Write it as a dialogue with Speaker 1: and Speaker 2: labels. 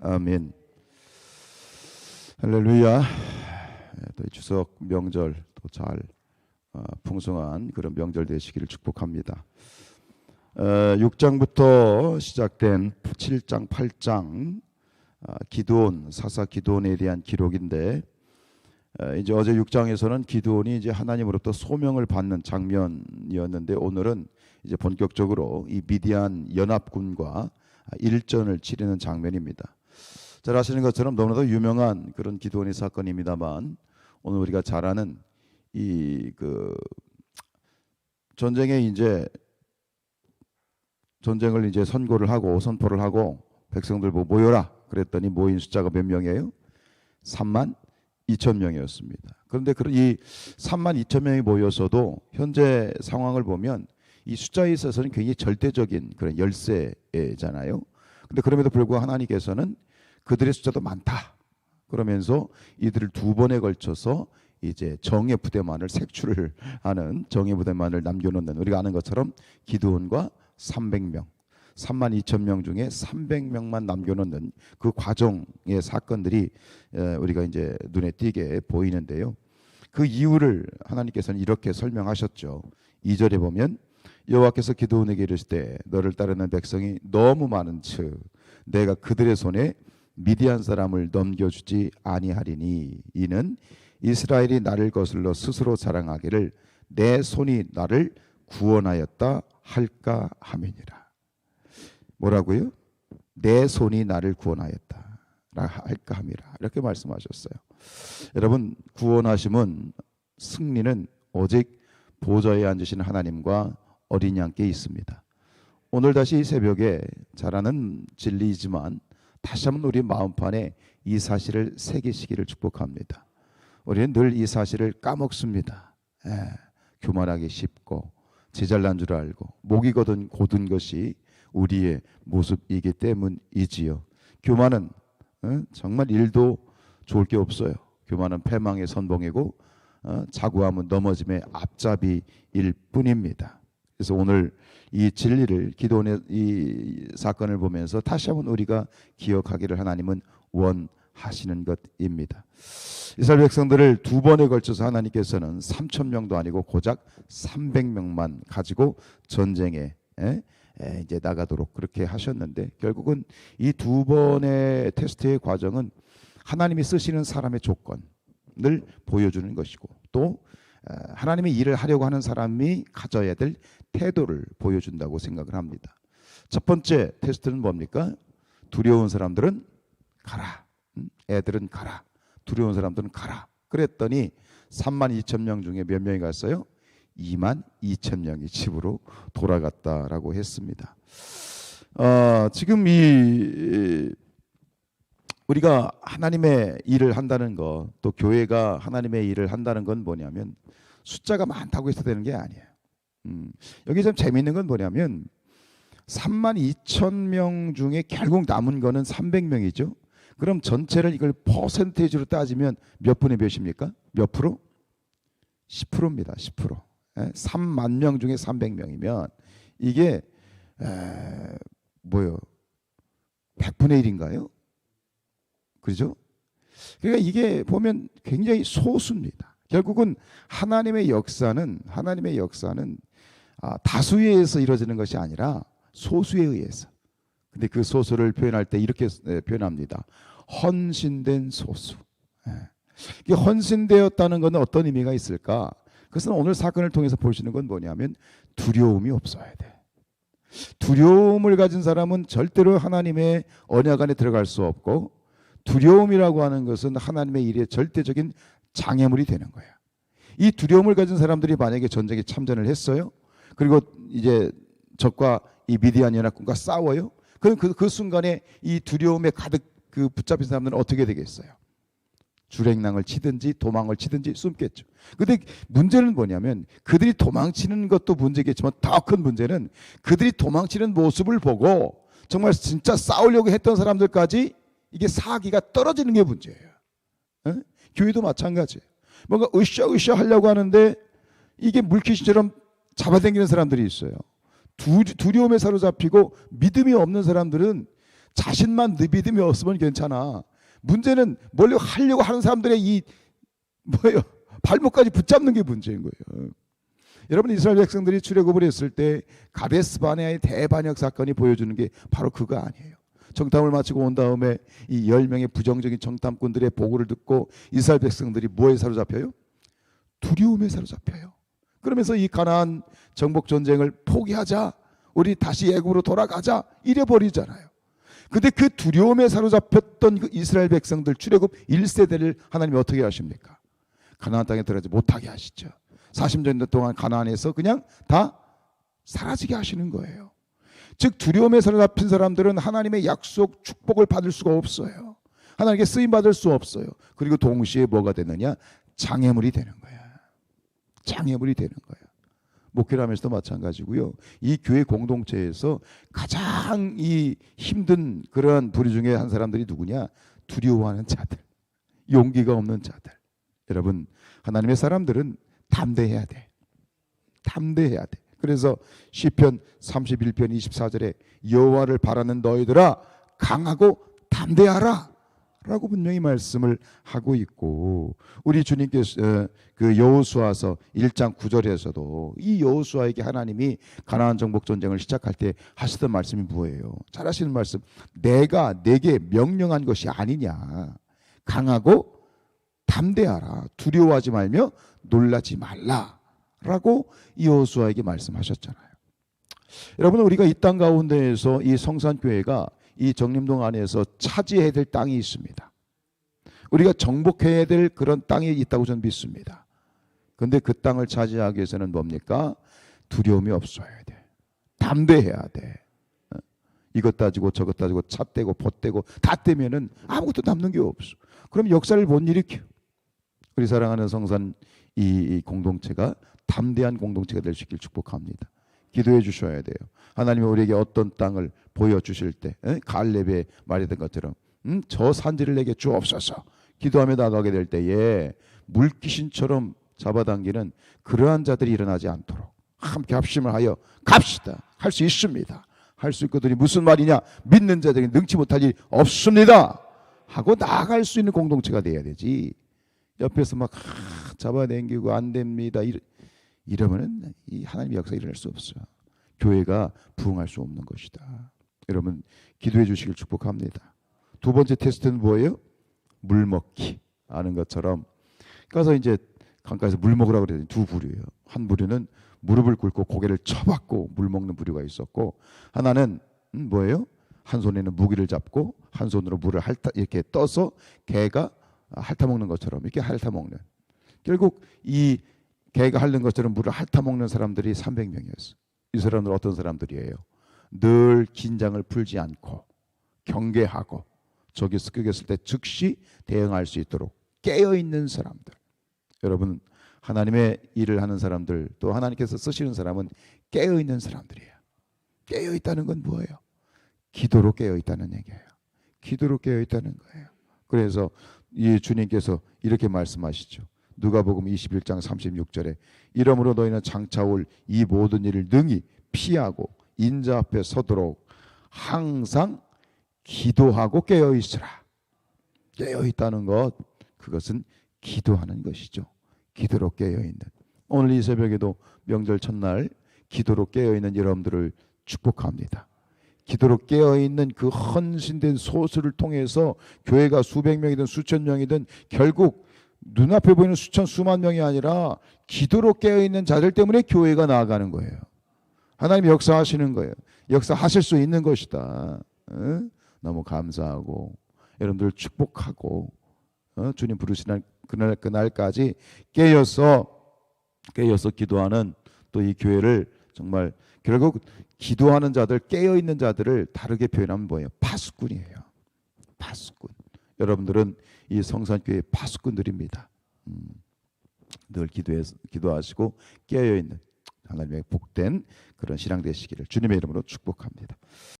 Speaker 1: 아멘. 할렐루야. 또 추석 명절 또 잘 풍성한 그런 명절 되시기를 축복합니다. 6장부터 시작된 7장, 8장 기드온, 사사 기드온에 대한 기록인데, 이제 어제 6장에서는 기드온이 이제 하나님으로부터 소명을 받는 장면이었는데, 오늘은 이제 본격적으로 이 미디안 연합군과 일전을 치르는 장면입니다. 잘 아시는 것처럼 너무나도 유명한 그런 기드온의 사건입니다만, 오늘 우리가 잘 아는 이 전쟁에 이제 전쟁을 이제 선고를 하고 선포를 하고 백성들 모여라 그랬더니 모인 숫자가 몇 명이에요? 3만 2천 명이었습니다. 그런데 이 3만 2천 명이 모여서도 현재 상황을 보면 이 숫자에 있어서는 굉장히 절대적인 그런 열세잖아요. 근데 그럼에도 불구하고 하나님께서는 그들의 숫자도 많다 그러면서 이들을 두 번에 걸쳐서 이제 정예 부대만을 색출을 하는 정예 부대만을 남겨놓는, 우리가 아는 것처럼 기드온과 300명, 3만 2천 명 중에 300명만 남겨놓는 그 과정의 사건들이 우리가 이제 눈에 띄게 보이는데요. 그 이유를 하나님께서는 이렇게 설명하셨죠. 2절에 보면 여호와께서 기드온에게 이르시되 너를 따르는 백성이 너무 많은 즉 내가 그들의 손에 미디안 사람을 넘겨주지 아니하리니 이는 이스라엘이 나를 거슬러 스스로 자랑하기를 내 손이 나를 구원하였다 할까 함이니라. 뭐라고요? 내 손이 나를 구원하였다 할까 함이라, 이렇게 말씀하셨어요. 여러분, 구원하심은, 승리는 오직 보좌에 앉으신 하나님과 어린 양께 있습니다. 오늘 다시 이 새벽에 잘 아는 진리이지만 다시 한번 우리 마음판에 이 사실을 새기시기를 축복합니다. 우리는 늘 이 사실을 까먹습니다. 교만하기 쉽고 제잘난 줄 알고 목이 곧은 것이 우리의 모습이기 때문이지요. 교만은 정말 일도 좋을 게 없어요. 교만은 패망의 선봉이고 자고함은 넘어짐의 앞잡이일 뿐입니다. 그래서 오늘 이 진리를, 기도원의 이 사건을 보면서 다시 한번 우리가 기억하기를 하나님은 원하시는 것입니다. 이스라엘 백성들을 두 번에 걸쳐서 하나님께서는 3천 명도 아니고 고작 300명만 가지고 전쟁에 이제 나가도록 그렇게 하셨는데, 결국은 이 두 번의 테스트의 과정은 하나님이 쓰시는 사람의 조건을 보여주는 것이고, 또 하나님의 일을 하려고 하는 사람이 가져야 될 태도를 보여준다고 생각을 합니다. 첫 번째 테스트는 뭡니까? 두려운 사람들은 가라. 애들은 가라. 두려운 사람들은 가라. 그랬더니 3만 2천 명 중에 몇 명이 갔어요? 2만 2천 명이 집으로 돌아갔다라고 했습니다. 지금 우리가 하나님의 일을 한다는 것, 또 교회가 하나님의 일을 한다는 건 뭐냐면 숫자가 많다고 해서 되는 게 아니에요. 여기 좀 재미있는 건 뭐냐면 3만 2천 명 중에 결국 남은 거는 300명이죠. 그럼 전체를 이걸 퍼센테이지로 따지면 몇 분의 몇입니까? 몇 프로? 10%입니다. 10%. 3만 명 중에 300명이면 이게 뭐요? 100분의 1인가요? 그렇죠? 그러니까 이게 보면 굉장히 소수입니다. 결국은 하나님의 역사는 다수에 의해서 이루어지는 것이 아니라 소수에 의해서. 근데 그 소수를 표현할 때 이렇게 표현합니다. 헌신된 소수. 이게 헌신되었다는 것은 어떤 의미가 있을까? 그것은 오늘 사건을 통해서 보시는 건 뭐냐면 두려움이 없어야 돼. 두려움을 가진 사람은 절대로 하나님의 언약 안에 들어갈 수 없고, 두려움이라고 하는 것은 하나님의 일의 절대적인 장애물이 되는 거예요. 이 두려움을 가진 사람들이 만약에 전쟁에 참전을 했어요. 그리고 이제 적과 이 미디안 연합군과 싸워요. 그럼 그 순간에 이 두려움에 가득 붙잡힌 사람들은 어떻게 되겠어요? 주랭랑을 치든지 도망을 치든지 숨겠죠. 근데 문제는 뭐냐면 그들이 도망치는 것도 문제겠지만 더 큰 문제는 그들이 도망치는 모습을 보고 정말 진짜 싸우려고 했던 사람들까지 이게 사기가 떨어지는 게 문제예요. 교회도 마찬가지예요. 뭔가 으쌰으쌰 하려고 하는데 이게 물귀신처럼 잡아당기는 사람들이 있어요. 두려움에 사로잡히고 믿음이 없는 사람들은 자신만 믿음이 없으면 괜찮아. 문제는 뭘 하려고 하는 사람들의 이 뭐예요? 발목까지 붙잡는 게 문제인 거예요. 여러분, 이스라엘 백성들이 출애굽을 했을 때 가데스 바네아의 대반역 사건이 보여주는 게 바로 그거 아니에요. 정탐을 마치고 온 다음에 이 10명의 부정적인 정탐꾼들의 보고를 듣고 이스라엘 백성들이 뭐에 사로잡혀요? 두려움에 사로잡혀요. 그러면서 이 가나안 정복 전쟁을 포기하자, 우리 다시 애굽으로 돌아가자 이래 버리잖아요. 근데 그 두려움에 사로잡혔던 그 이스라엘 백성들 출애굽 1세대를 하나님이 어떻게 하십니까? 가나안 땅에 들어가지 못하게 하시죠. 40년 동안 가나안에서 그냥 다 사라지게 하시는 거예요. 즉 두려움에 사로잡힌 사람들은 하나님의 약속 축복을 받을 수가 없어요. 하나님께 쓰임 받을 수 없어요. 그리고 동시에 뭐가 되느냐? 장애물이 되는 거야. 장애물이 되는 거야. 목회를 하면서도 마찬가지고요. 이 교회 공동체에서 가장 이 힘든 그러한 부류 중에 한 사람들이 누구냐? 두려워하는 자들, 용기가 없는 자들. 여러분, 하나님의 사람들은 담대해야 돼. 담대해야 돼. 그래서 시편 31편 24절에 여호와를 바라는 너희들아 강하고 담대하라 라고 분명히 말씀을 하고 있고, 우리 주님께서 그 여호수아서 1장 9절에서도 이 여호수아에게 하나님이 가나안 정복 전쟁을 시작할 때 하시던 말씀이 뭐예요? 잘 하시는 말씀, 내가 내게 명령한 것이 아니냐, 강하고 담대하라, 두려워하지 말며 놀라지 말라 라고 여호수아에게 말씀하셨잖아요. 여러분, 우리가 이 땅 가운데에서 이 성산교회가 이 정림동 안에서 차지해야 될 땅이 있습니다. 우리가 정복해야 될 그런 땅이 있다고 저는 믿습니다. 그런데 그 땅을 차지하기 위해서는 뭡니까? 두려움이 없어야 돼. 담대해야 돼. 이것 따지고 저것 따지고 차 떼고 봇 떼고 다 떼면은 아무것도 남는 게 없어. 그럼 역사를 못 일으켜. 우리 사랑하는 성산 이 공동체가 담대한 공동체가 될 수 있길 축복합니다. 기도해 주셔야 돼요. 하나님이 우리에게 어떤 땅을 보여주실 때 갈렙의 말이던 것처럼 저 산지를 내게 주옵소서 기도하며 나가게 될 때에 물귀신처럼 잡아당기는 그러한 자들이 일어나지 않도록 함께 합심을 하여 갑시다. 할 수 있습니다. 할 수 있거든요. 무슨 말이냐? 믿는 자들이 능치 못할 일이 없습니다 하고 나아갈 수 있는 공동체가 돼야 되지. 옆에서 막 잡아당기고 안 됩니다 이러면은 이 하나님의 역사 일어날 수 없어요. 교회가 부흥할 수 없는 것이다. 여러분, 기도해 주시길 축복합니다. 두 번째 테스트는 뭐예요? 물 먹기. 아는 것처럼 가서 이제 강가에서 물 먹으라고 그랬더니 두 부류예요. 한 부류는 무릎을 꿇고 고개를 쳐박고 물 먹는 부류가 있었고, 하나는 뭐예요? 한 손에는 무기를 잡고 한 손으로 물을 이렇게 떠서 개가 핥아먹는 것처럼 이렇게 핥아먹는, 결국 이 개가 핥는 것처럼 물을 핥아먹는 사람들이 300명이었어요. 이 사람들은 어떤 사람들이에요? 늘 긴장을 풀지 않고 경계하고 적이 습격했을 때 즉시 대응할 수 있도록 깨어있는 사람들. 여러분, 하나님의 일을 하는 사람들, 또 하나님께서 쓰시는 사람은 깨어있는 사람들이에요. 깨어있다는 건 뭐예요? 기도로 깨어있다는 얘기예요. 기도로 깨어있다는 거예요. 그래서 이 주님께서 이렇게 말씀하시죠. 누가복음 21장 36절에 이러므로 너희는 장차올 이 모든 일을 능히 피하고 인자 앞에 서도록 항상 기도하고 깨어있으라. 깨어있다는 것, 그것은 기도하는 것이죠. 기도로 깨어있는. 오늘 이 새벽에도 명절 첫날 기도로 깨어있는 여러분들을 축복합니다. 기도로 깨어있는 그 헌신된 소수를 통해서 교회가 수백 명이든 수천 명이든 결국 눈앞에 보이는 수천 수만 명이 아니라 기도로 깨어있는 자들 때문에 교회가 나아가는 거예요. 하나님이 역사하시는 거예요. 역사하실 수 있는 것이다. 너무 감사하고 여러분들 축복하고 주님 부르시는 그날까지 깨어서 기도하는 또 이 교회를 정말, 결국 기도하는 자들, 깨어있는 자들을 다르게 표현하면 뭐예요? 파수꾼이에요. 파수꾼. 여러분들은 이 성산교회의 파수꾼들입니다. 늘 기도하시고 깨어있는 하나님의 복된 그런 신앙 되시기를 주님의 이름으로 축복합니다.